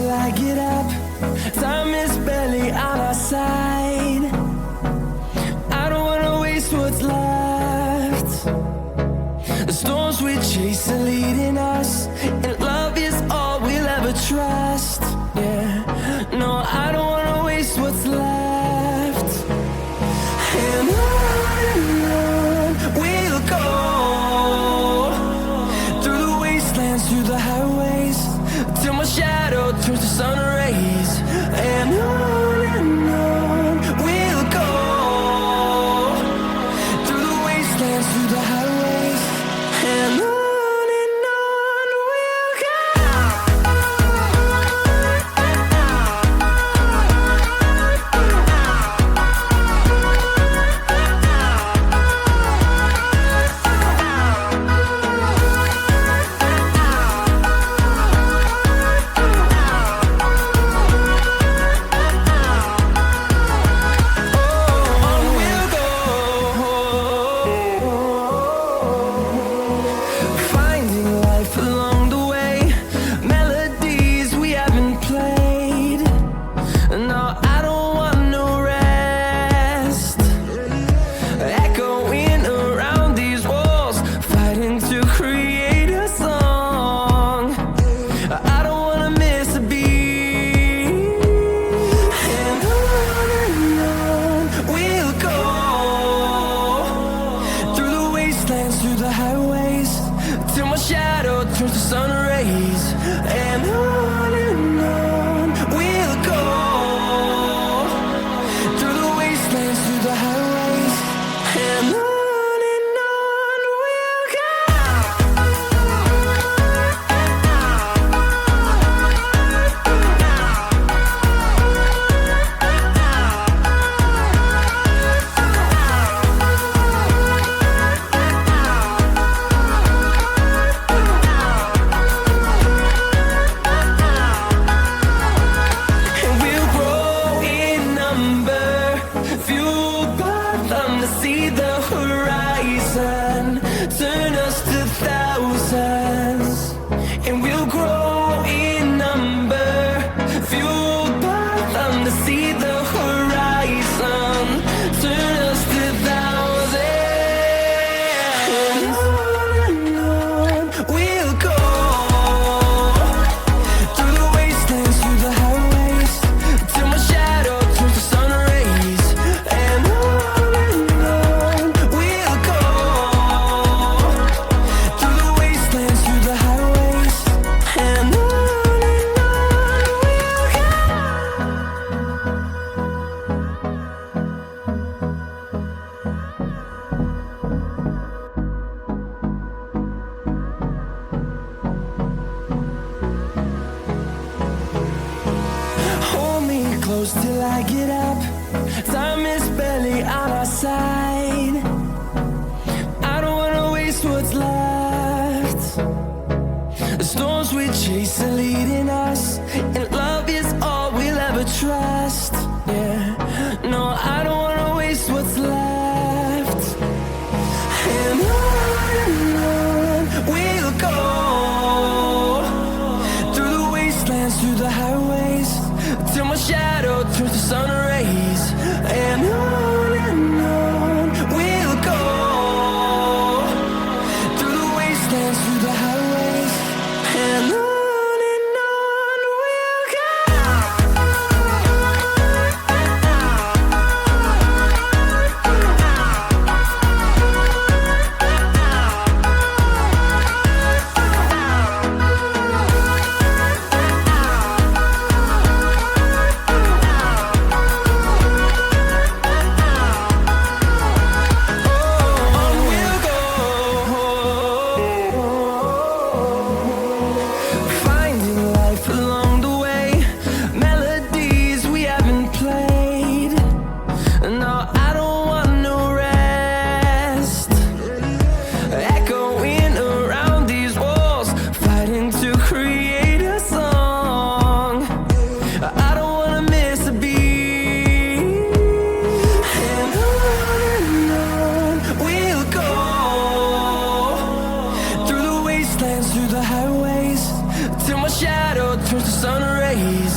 till I get up. Time is barely on our side. I don't wanna waste what's left. The storms we chase are leading us, and love is all we'll ever trust. Yeah, no, I don't wanna waste what's left. And on we'll go, through the wastelands, through the highways, till my shadow turns to sun rays. And on we'll go, through the wastelands, through the highways, and on we'll go. Through the highways, till my shadow turns to sun rays. And on we'll go, through the wastelands, through the highways, and on we'll go. See the horizon, turn us to thousands, and we'll grow in number, fueled by them to see the horizon, turn us to thousands. And on we'll go, through the wastelands, through the highways, till my shadow turns to sun rays. And close till I get up. Time is barely on our side. I don't wanna waste what's left. The storms we chase are leading us, and love is all we'll ever trust. Yeah, no, I don't wanna waste what's left. And on we'll go, through the wastelands, through the highways, till my shadow turns to sun rays. And on we'll go, through the wastelands, through the highways, and on we'll go. Through the highways, till my shadow turns to sun rays. days